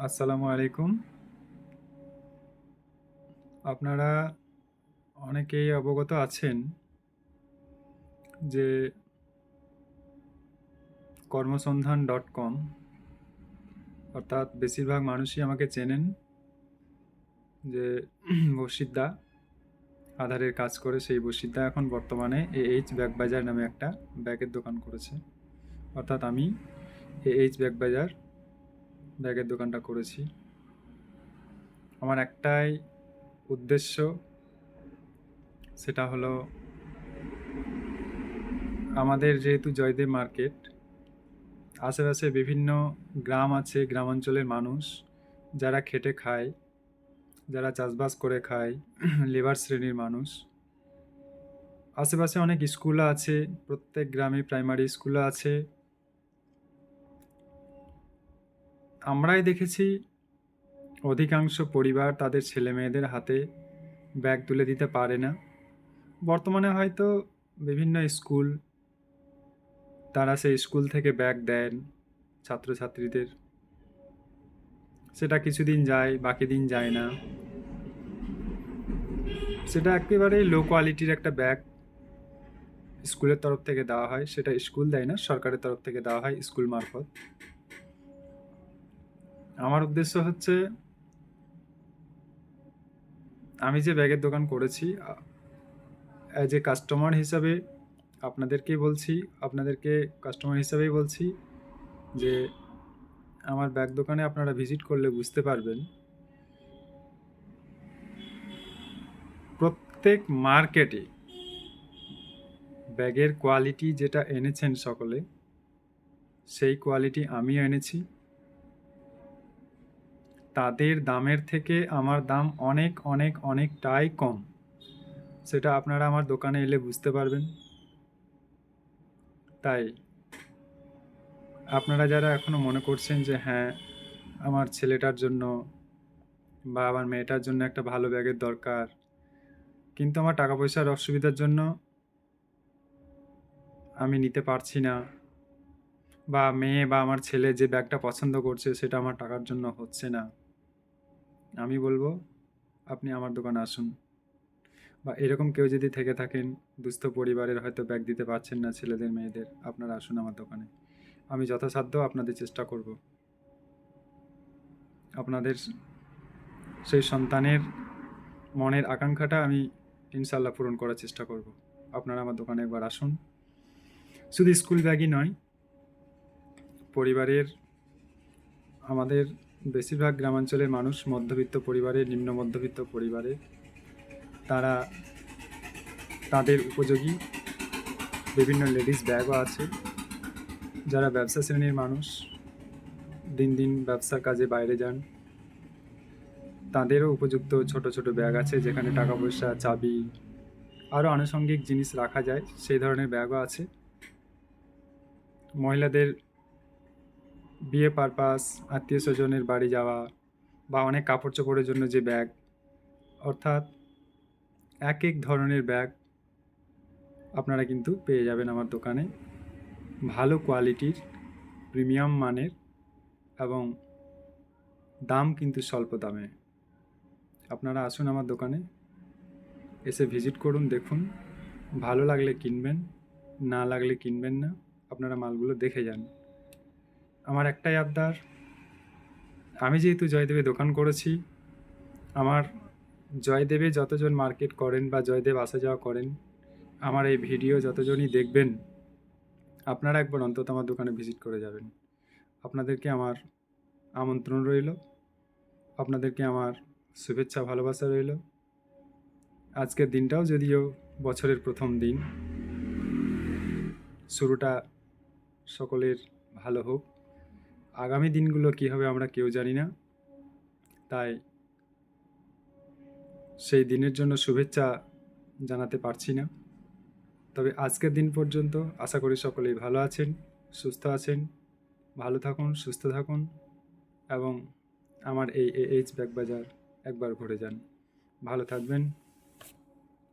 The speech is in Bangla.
আসসালামু আলাইকুম। আপনারা অনেকেই অবগত আছেন যে কর্মসন্ধান.com অর্থাৎ বেশিরভাগ মানুষই আমাকে চেনেন যে বশিরদা আধারের কাজ করে। সেই বশিরদা এখন বর্তমানে ব্যাগ বাজার নামে একটা ব্যাগের দোকান করেছে। অর্থাৎ আমি ব্যাগ বাজার ব্যাগের দোকানটা করেছি। আমার একটাই উদ্দেশ্য, সেটা হলো আমাদের যেহেতু জয়দেব মার্কেট, আশেপাশে বিভিন্ন গ্রাম আছে, গ্রামাঞ্চলের মানুষ যারা খেটে খায়, যারা চাষবাস করে খায়, লেবার শ্রেণীর মানুষ। আশেপাশে অনেক স্কুলও আছে, প্রত্যেক গ্রামে প্রাইমারি স্কুলও আছে। আমরাই দেখেছি অধিকাংশ পরিবার তাদের ছেলে মেয়েদের হাতে ব্যাগ তুলে দিতে পারে না। বর্তমানে হয়তো বিভিন্ন স্কুল, তারা সেই স্কুল থেকে ব্যাগ দেন ছাত্রছাত্রীদের। সেটা কিছুদিন যায়, বাকি দিন যায় না। সেটা একেবারেই লো কোয়ালিটির একটা ব্যাগ স্কুলের তরফ থেকে দেওয়া হয়। সেটা স্কুল দেয় না, সরকারের তরফ থেকে দেওয়া হয় স্কুল মারফত। আমার উদ্দেশ্য হচ্ছে, আমি যে ব্যাগের দোকান করেছি, অ্যাজ এ কাস্টমার হিসাবে আপনাদেরকে কাস্টমার হিসাবেই বলছি যে আমার ব্যাগ দোকানে আপনারা ভিজিট করলে বুঝতে পারবেন প্রত্যেক মার্কেটে ব্যাগের কোয়ালিটি যেটা এনেছেন সকলে, সেই কোয়ালিটি আমিও এনেছি। তাদের দামের থেকে আমার দাম অনেক অনেক অনেকটাই কম। সেটা আপনারা আমার দোকানে এলে বুঝতে পারবেন। তাই আপনারা যারা এখনও মনে করছেন যে হ্যাঁ, আমার ছেলেটার জন্য বা আমার মেয়েটার জন্য একটা ভালো ব্যাগের দরকার, কিন্তু আমার টাকা পয়সার অসুবিধার জন্য আমি নিতে পারছি না, বা মেয়ে বা আমার ছেলে যে ব্যাগটা পছন্দ করছে সেটা আমার টাকার জন্য হচ্ছে না, আমি বলবো আপনি আমার দোকানে আসুন। বা এরকম কেউ যদি থেকে থাকেন, দুস্থ পরিবারের, হয়তো ব্যাগ দিতে পারছেন না ছেলেদের মেয়েদের, আপনারা আসুন আমার দোকানে। আমি যথাসাধ্য আপনাদের চেষ্টা করব আপনাদের সেই সন্তানের মনের আকাঙ্ক্ষাটা আমি ইনশাল্লাহ পূরণ করার চেষ্টা করব। আপনারা আমার দোকানে একবার আসুন। শুধু স্কুল ব্যাগই নয়, পরিবারের, আমাদের বেশিরভাগ গ্রামাঞ্চলের মানুষ মধ্যবিত্ত পরিবারের, নিম্ন মধ্যবিত্ত পরিবারের, তারা তাদের উপযোগী বিভিন্ন লেডিস ব্যাগও আছে। যারা ব্যবসা শ্রেণীর মানুষ, দিন দিন ব্যবসার কাজে বাইরে যান, তাদেরও উপযুক্ত ছোট ছোট ব্যাগ আছে, যেখানে টাকা পয়সা, চাবি, আরও আনুষঙ্গিক জিনিস রাখা যায়, সেই ধরনের ব্যাগও আছে। মহিলাদের বিয়ে পারপাস, আত্মীয় স্বজনের বাড়ি যাওয়া, বা অনেক কাপড় চোপড়ের জন্য যে ব্যাগ, অর্থাৎ এক এক ধরনের ব্যাগ আপনারা কিন্তু পেয়ে যাবেন আমার দোকানে, ভালো কোয়ালিটির, প্রিমিয়াম মানের, এবং দাম কিন্তু স্বল্প দামে। আপনারা আসুন আমার দোকানে, এসে ভিজিট করুন, দেখুন, ভালো লাগলে কিনবেন, না লাগলে কিনবেন না। আপনারা মালগুলো দেখে যান। আমার একটাই আবদার, আমি যেহেতু জয়দেবে দোকান করেছি, আমার জয়দেবে যতজন মার্কেট করেন বা জয়দেব আসা যাওয়া করেন, আমার এই ভিডিও যতজনই দেখবেন, আপনারা একবার অন্তত আমার দোকানে ভিজিট করে যাবেন। আপনাদেরকে আমার আমন্ত্রণ রইল, আপনাদেরকে আমার শুভেচ্ছা ভালোবাসা রইল। আজকের দিনটাও যদিও বছরের প্রথম দিন, শুরুটা সকলের ভালো হোক। আগামী দিনগুলো কী হবে আমরা কেউ জানি না, তাই সেই দিনের জন্য শুভেচ্ছা জানাতে পারছি না। তবে আজকের দিন পর্যন্ত আশা করি সকলেই ভালো আছেন, সুস্থ আছেন। ভালো থাকুন, সুস্থ থাকুন, এবং আমার এই ব্যাগ বাজার একবার ঘুরে যান। ভালো থাকবেন।